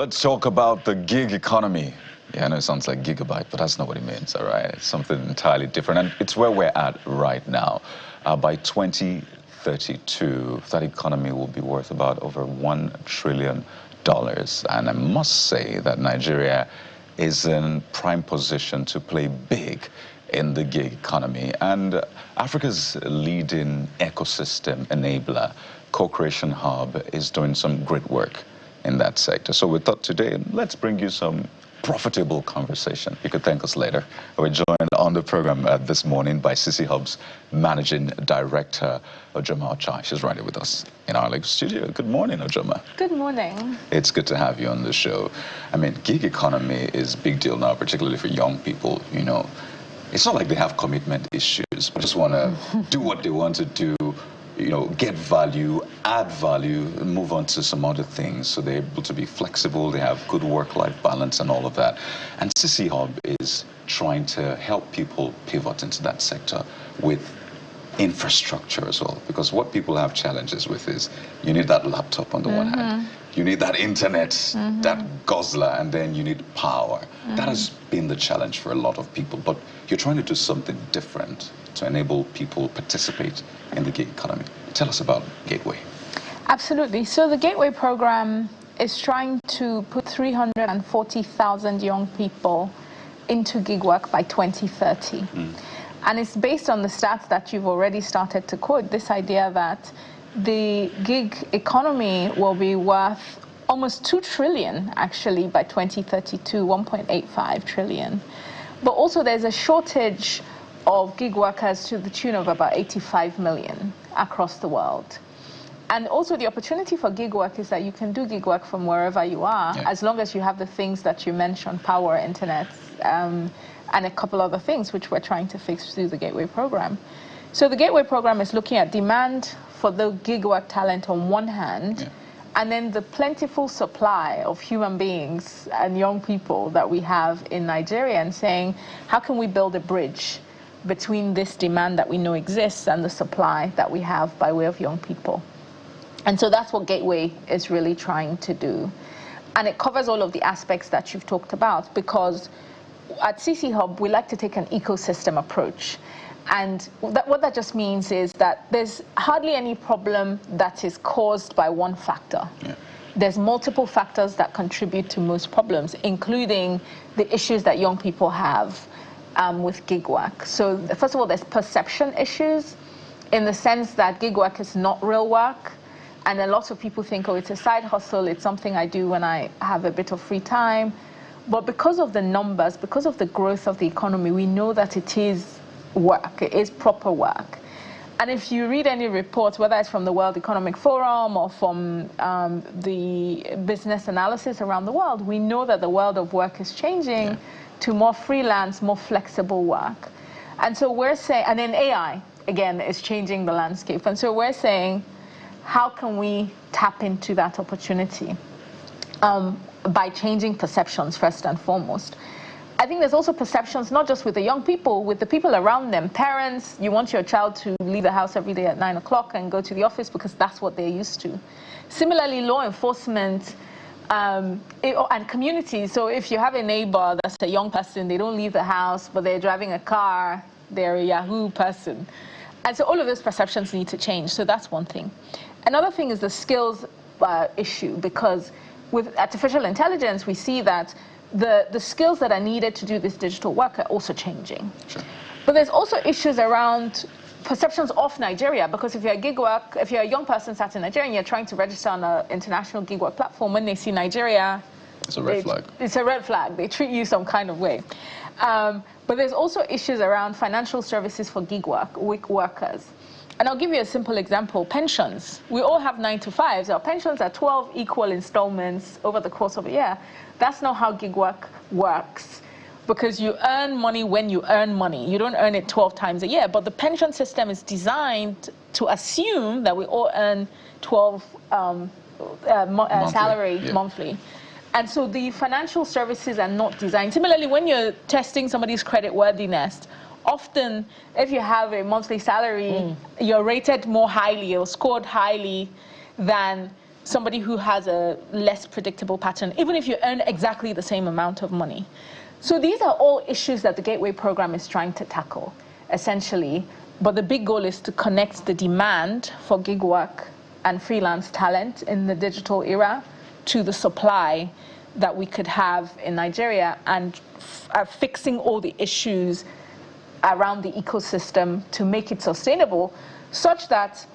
let's talk about the gig economy. Yeah, I know it sounds like gigabyte, but that's not what it means, all right? It's something entirely different, and it's where we're at right now. By 2032, that economy will be worth about over $1 trillion. And I must say that Nigeria is in prime position to play big in the gig economy. And Africa's leading ecosystem enabler, Co-Creation Hub, is doing some great work in that sector. So we thought today, let's bring you some profitable conversation. You could thank us later. We're joined on the program this morning by CC Hub's Managing Director, Ojoma Ochai. She's right here with us in our studio. Good morning, Ojoma. Good morning. It's good to have you on the show. I mean, gig economy is a big deal now, particularly for young people. You know, it's not like they have commitment issues. They just want to do what they want to do, you know, get value, add value, and move on to some other things. So they're able to be flexible, they have good work-life balance and all of that. And CC Hub is trying to help people pivot into that sector with infrastructure as well. Because what people have challenges with is you need that laptop on the one hand, you need that internet, that guzzler, and then you need power. That has been the challenge for a lot of people. But you're trying to do something different to enable people participate in the gig economy. Tell us about Gateway. Absolutely. So the Gateway program is trying to put 340,000 young people into gig work by 2030. And it's based on the stats that you've already started to quote, this idea that the gig economy will be worth almost 2 trillion actually by 2032, 1.85 trillion. But also there's a shortage of gig workers to the tune of about 85 million across the world. And also the opportunity for gig work is that you can do gig work from wherever you are, as long as you have the things that you mentioned, power, internet, and a couple other things which we're trying to fix through the Gateway program. So the Gateway program is looking at demand for the gig work talent on one hand, and then the plentiful supply of human beings and young people that we have in Nigeria, and saying, how can we build a bridge between this demand that we know exists and the supply that we have by way of young people? And so that's what Gateway is really trying to do. And it covers all of the aspects that you've talked about, because at CC Hub, we like to take an ecosystem approach. And what that just means is that there's hardly any problem that is caused by one factor. There's multiple factors that contribute to most problems, including the issues that young people have with gig work. So first of all, there's perception issues in the sense that gig work is not real work. And a lot of people think, oh, it's a side hustle, it's something I do when I have a bit of free time. But because of the numbers, because of the growth of the economy, we know that it is work, it is proper work. And if you read any reports, whether it's from the World Economic Forum or from the business analysis around the world, we know that the world of work is changing to more freelance, more flexible work. And so we're saying, and then AI, again, is changing the landscape. And so we're saying, how can we tap into that opportunity? By changing perceptions first and foremost. I think there's also perceptions, not just with the young people, with the people around them. Parents, you want your child to leave the house every day at 9 o'clock and go to the office because that's what they're used to. Similarly, law enforcement and communities. So if you have a neighbor that's a young person, they don't leave the house, but they're driving a car, they're a Yahoo person. And so all of those perceptions need to change. So that's one thing. Another thing is the skills issue, because with artificial intelligence, we see that the skills that are needed to do this digital work are also changing. But there's also issues around perceptions of Nigeria, because if you're a young person sat in Nigeria and you're trying to register on an international gig work platform, when they see Nigeria, it's a red flag. It's a red flag. They treat you some kind of way. But there's also issues around financial services for gig workers. And I'll give you a simple example. Pensions. We all have 9 to 5s. Our pensions are 12 equal installments over the course of a year. That's not how gig work works, because you earn money when you earn money. You don't earn it 12 times a year. But the pension system is designed to assume that we all earn 12 salary monthly. And so the financial services are not designed. Similarly, when you're testing somebody's credit worthiness, often if you have a monthly salary, you're rated more highly or scored highly than somebody who has a less predictable pattern, even if you earn exactly the same amount of money. So these are all issues that the Gateway program is trying to tackle, essentially. But the big goal is to connect the demand for gig work and freelance talent in the digital era to the supply that we could have in Nigeria, and fixing all the issues around the ecosystem to make it sustainable, such that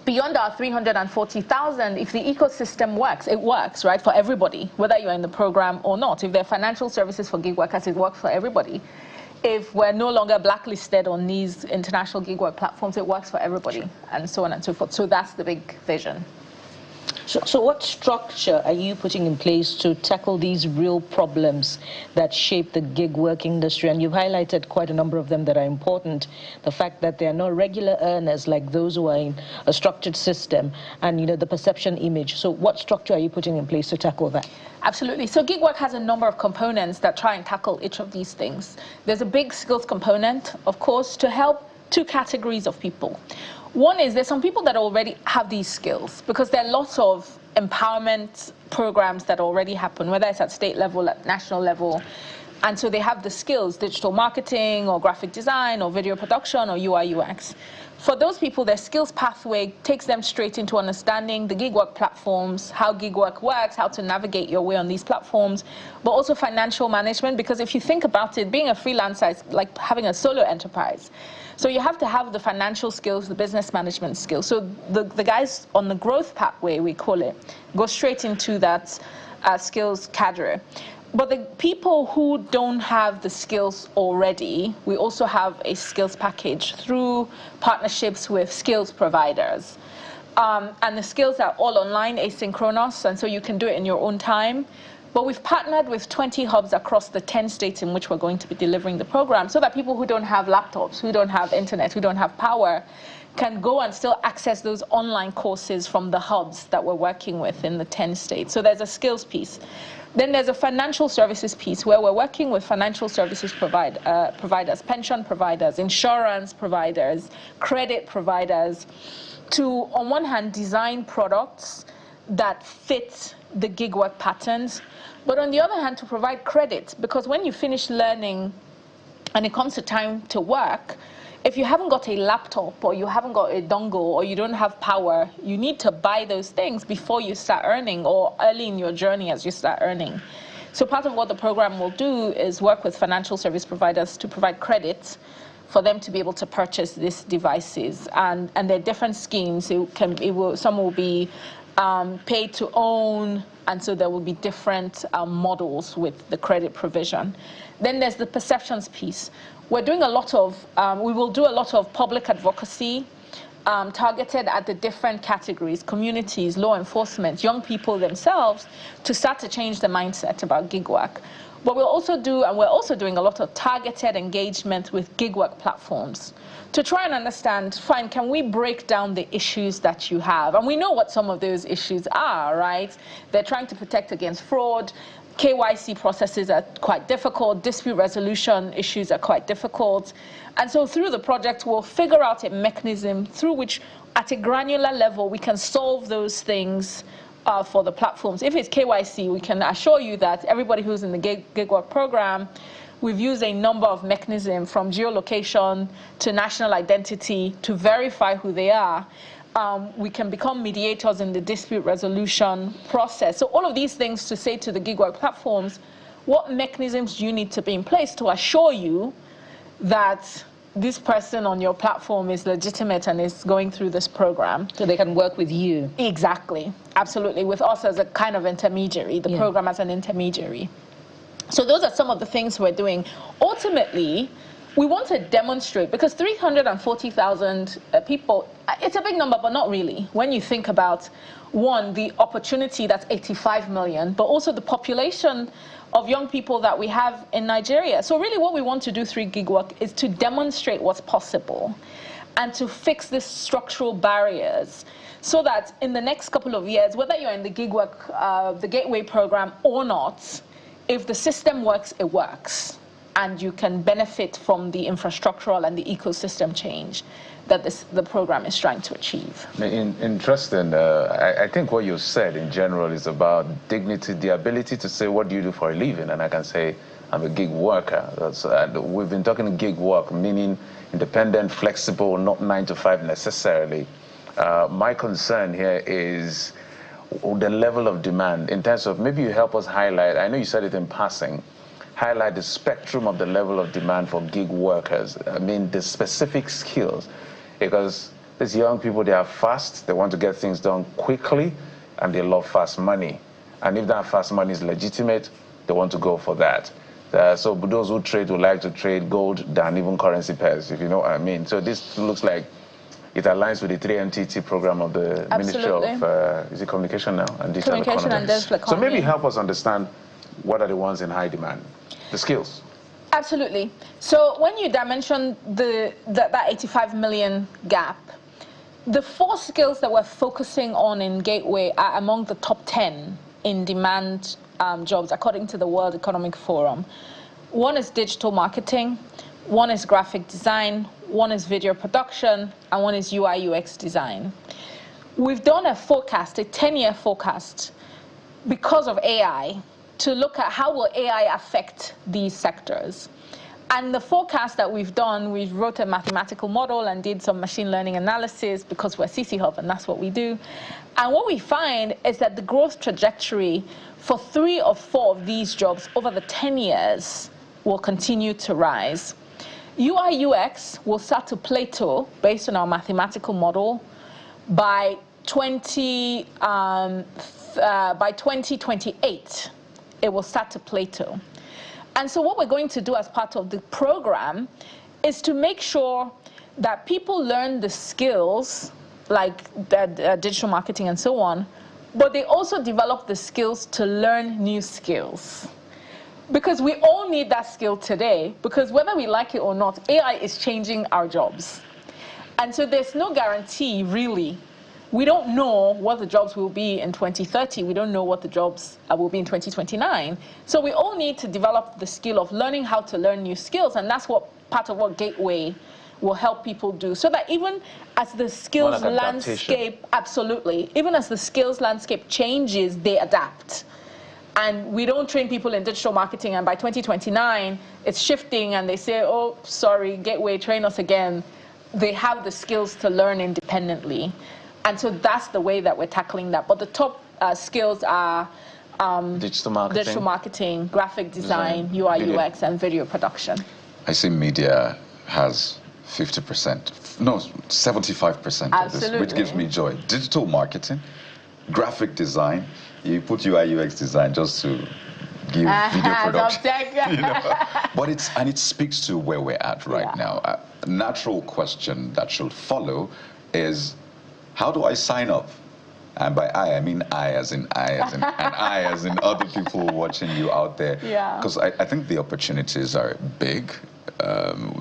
beyond our 340,000, if the ecosystem works, it works, right, for everybody, whether you're in the program or not. If there are financial services for gig workers, it works for everybody. If we're no longer blacklisted on these international gig work platforms, it works for everybody, and so on and so forth. So that's the big vision. So what structure are you putting in place to tackle these real problems that shape the gig work industry? And you've highlighted quite a number of them that are important. The fact that they are not regular earners like those who are in a structured system, and the perception image. So what structure are you putting in place to tackle that? Absolutely. So gig work has a number of components that try and tackle each of these things. There's a big skills component, of course, to help two categories of people. One is there's some people that already have these skills, because there are lots of empowerment programs that already happen, whether it's at state level, at national level. And so they have the skills, digital marketing or graphic design or video production or UI UX. For those people, their skills pathway takes them straight into understanding the gig work platforms, how gig work works, how to navigate your way on these platforms, but also financial management, because if you think about it, being a freelancer is like having a solo enterprise. So you have to have the financial skills, the business management skills. So the guys on the growth pathway, we call it, go straight into that skills cadre. But the people who don't have the skills already, we also have a skills package through partnerships with skills providers. And the skills are all online, asynchronous, and so you can do it in your own time. But we've partnered with 20 hubs across the 10 states in which we're going to be delivering the program, so that people who don't have laptops, who don't have internet, who don't have power, can go and still access those online courses from the hubs that we're working with in the 10 states. So there's a skills piece. Then there's a financial services piece where we're working with financial services providers, pension providers, insurance providers, credit providers, to, on one hand, design products that fit the gig work patterns, but on the other hand, to provide credit, because when you finish learning and it comes to time to work, if you haven't got a laptop or you haven't got a dongle or you don't have power, you need to buy those things before you start earning, or early in your journey as you start earning. So part of what the program will do is work with financial service providers to provide credit for them to be able to purchase these devices. And there are different schemes. Some will be pay to own, and so there will be different models with the credit provision. Then there's the perceptions piece. We're doing a lot of, we will do a lot of public advocacy targeted at the different categories, communities, law enforcement, young people themselves, to start to change the mindset about gig work. But we're also doing a lot of targeted engagement with gig work platforms to try and understand, fine, can we break down the issues that you have? And we know what some of those issues are, right? They're trying to protect against fraud. KYC processes are quite difficult. Dispute resolution issues are quite difficult. And so through the project, we'll figure out a mechanism through which, at a granular level, we can solve those things for the platforms. If it's KYC, we can assure you that everybody who's in the gig work program, we've used a number of mechanisms, from geolocation to national identity, to verify who they are. We can become mediators in the dispute resolution process. So all of these things to say to the gig work platforms, what mechanisms do you need to be in place to assure you that this person on your platform is legitimate and is going through this program? So they can work with you. Exactly. Absolutely. With us as a kind of intermediary, the program as an intermediary. So those are some of the things we're doing. Ultimately, we want to demonstrate, because 340,000 people, it's a big number, but not really. When you think about, one, the opportunity, that's 85 million, but also the population of young people that we have in Nigeria. So really what we want to do through gig work is to demonstrate what's possible and to fix these structural barriers, so that in the next couple of years, whether you're in the gig work, the Gateway program or not, if the system works, it works. and you can benefit from the infrastructural and the ecosystem change that the program is trying to achieve. Interesting. I think what you said in general is about dignity, the ability to say, what do you do for a living? And I can say, I'm a gig worker. We've been talking gig work, meaning independent, flexible, not 9 to 5 necessarily. My concern here is the level of demand in terms of, maybe you help us highlight, I know you said it in passing, highlight the spectrum of the level of demand for gig workers. I mean, the specific skills, because these young people, they are fast, they want to get things done quickly, and they love fast money. And if that fast money is legitimate, they want to go for that. So those who trade would like to trade gold than even currency pairs, if you know what I mean. So this looks like it aligns with the 3MTT program of the Ministry of is it Communication now and Digital Communication and Digital Economy. So maybe help us understand what are the ones in high demand, the skills. Absolutely. So when you dimension that 85 million gap, the 4 skills that we're focusing on in Gateway are among the top 10 in demand jobs, according to the World Economic Forum. One is digital marketing, one is graphic design, one is video production, and one is UI UX design. We've done a forecast, a 10-year forecast, because of AI, to look at how will AI affect these sectors. And the forecast that we've done, we wrote a mathematical model and did some machine learning analysis because we're CC Hub and that's what we do. And what we find is that the growth trajectory for 3 or 4 of these jobs over the 10 years will continue to rise. UI UX will start to plateau based on our mathematical model by 2028. It will start to plateau. And so what we're going to do as part of the program is to make sure that people learn the skills, like digital marketing and so on, but they also develop the skills to learn new skills. Because we all need that skill today, because whether we like it or not, AI is changing our jobs. And so there's no guarantee, really. We don't know what the jobs will be in 2030. We don't know what the jobs will be in 2029. So we all need to develop the skill of learning how to learn new skills. And that's what part of what Gateway will help people do. So that even as the skills landscape, absolutely, even as the skills landscape changes, they adapt. And we don't train people in digital marketing, and by 2029, it's shifting, and they say, oh, sorry, Gateway, train us again. They have the skills to learn independently. And so that's the way that we're tackling that. But the top skills are digital marketing, graphic design, UI, UX, and video production. I see media has 50%, no, 75% of this, which gives me joy. Digital marketing, graphic design, you put UI, UX design just to give video production. You know? But it speaks to where we're at right now. A natural question that should follow is, how do I sign up? And by I mean I as in I as in, and I as in other people watching you out there. Because I think the opportunities are big.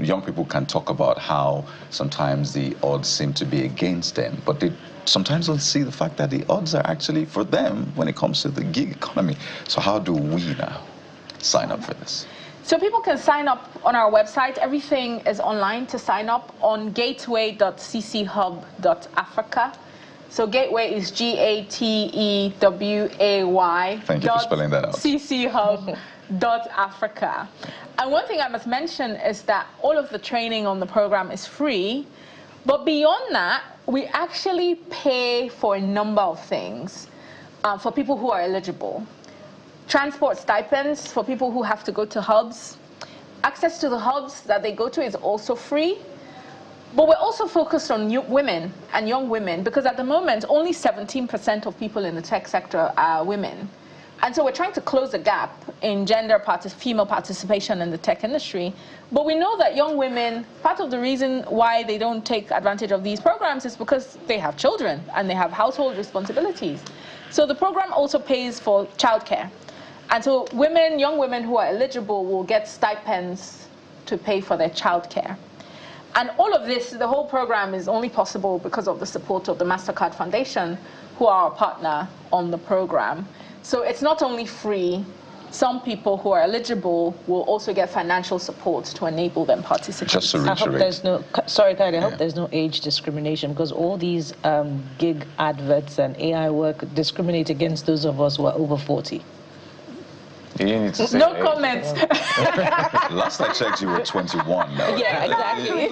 Young people can talk about how sometimes the odds seem to be against them, but they sometimes don't see the fact that the odds are actually for them when it comes to the gig economy. So how do we now sign up for this? So people can sign up on our website. Everything is online to sign up on gateway.cchub.africa. So Gateway is Gateway. Thank you for spelling that out. cchub.africa. And one thing I must mention is that all of the training on the program is free. But beyond that, we actually pay for a number of things for people who are eligible. Transport stipends for people who have to go to hubs. Access to the hubs that they go to is also free. But we're also focused on women and young women, because at the moment, only 17% of people in the tech sector are women. And so we're trying to close the gap in female participation in the tech industry. But we know that young women, part of the reason why they don't take advantage of these programs is because they have children and they have household responsibilities. So the program also pays for childcare. And so young women who are eligible will get stipends to pay for their childcare. And all of this, the whole program is only possible because of the support of the MasterCard Foundation, who are our partner on the program. So it's not only free, some people who are eligible will also get financial support to enable them participate. Just to I hope reiterate. there's no, sorry, Kylie, I hope there's no age discrimination, because all these gig adverts and AI work discriminate against those of us who are over 40. You need to say No age. comments. Last I checked, you were 21 now. Yeah, exactly.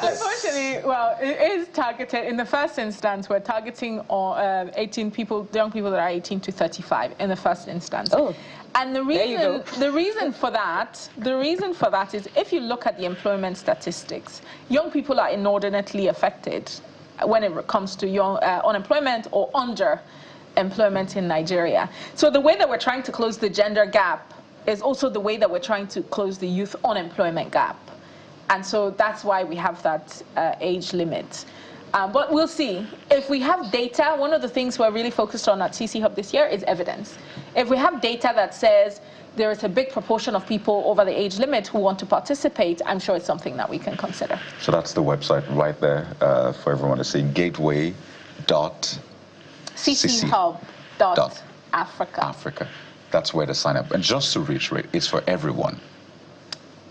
Unfortunately, well, it is targeted. In the first instance, we're targeting 18 people, young people that are 18 to 35 in the first instance. Oh, and the there you go. reason for that is, if you look at the employment statistics, young people are inordinately affected when it comes to young unemployment or underemployment in Nigeria. So the way that we're trying to close the gender gap is also the way that we're trying to close the youth unemployment gap. And so that's why we have that age limit. But we'll see. If we have data, one of the things we're really focused on at CC Hub this year is evidence. If we have data that says there is a big proportion of people over the age limit who want to participate, I'm sure it's something that we can consider. So that's the website right there for everyone to see, gateway.cchub.africa. That's where to sign up. And just to reiterate, it's for everyone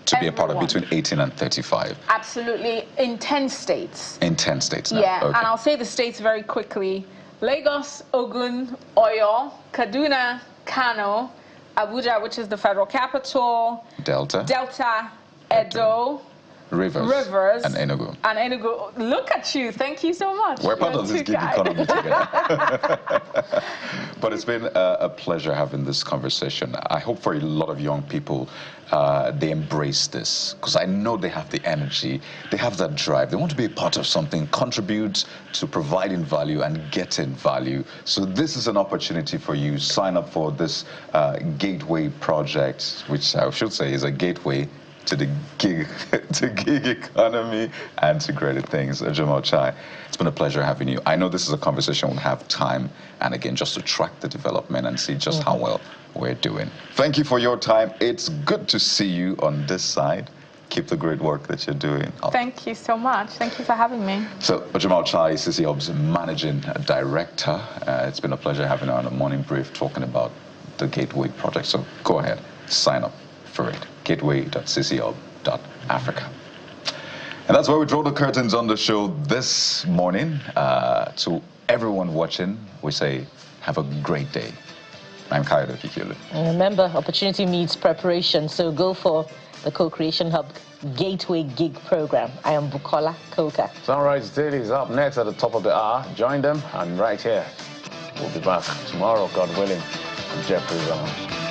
to be a part of between 18 and 35. Absolutely. In 10 states. In 10 states now. Yeah, Okay. and I'll say the states very quickly. Lagos, Ogun, Oyo, Kaduna, Kano, Abuja, which is the federal capital, Delta, Edo, Rivers, and Enugu. And Enugu. Look at you. Thank you so much. We're part of this gig economy together. But it's been a pleasure having this conversation. I hope for a lot of young people, they embrace this, because I know they have the energy, they have that drive. They want to be a part of something, contribute to providing value and getting value. So this is an opportunity for you. Sign up for this Gateway project, which I should say is a gateway to the gig economy and to greater things. Ojoma, Ochai, it's been a pleasure having you. I know this is a conversation we'll have time and again just to track the development and see just how well we're doing. Thank you for your time. It's good to see you on this side. Keep the great work that you're doing. Thank you so much. Thank you for having me. So, Ojoma Ochai, CC Hub's Managing Director. It's been a pleasure having her on a morning brief talking about the Gateway project. So go ahead, sign up for it. Gateway.cchub.africa. And that's where we draw the curtains on the show this morning. To everyone watching, we say have a great day. I'm Kayode Kikiolu. And remember, opportunity meets preparation, so go for the Co-Creation Hub Gateway Gig Program. I am Bukola Koka. Sunrise Daily is up next at the top of the hour. Join them, and right here, we'll be back tomorrow, God willing. I'm Jeffrey Ramos.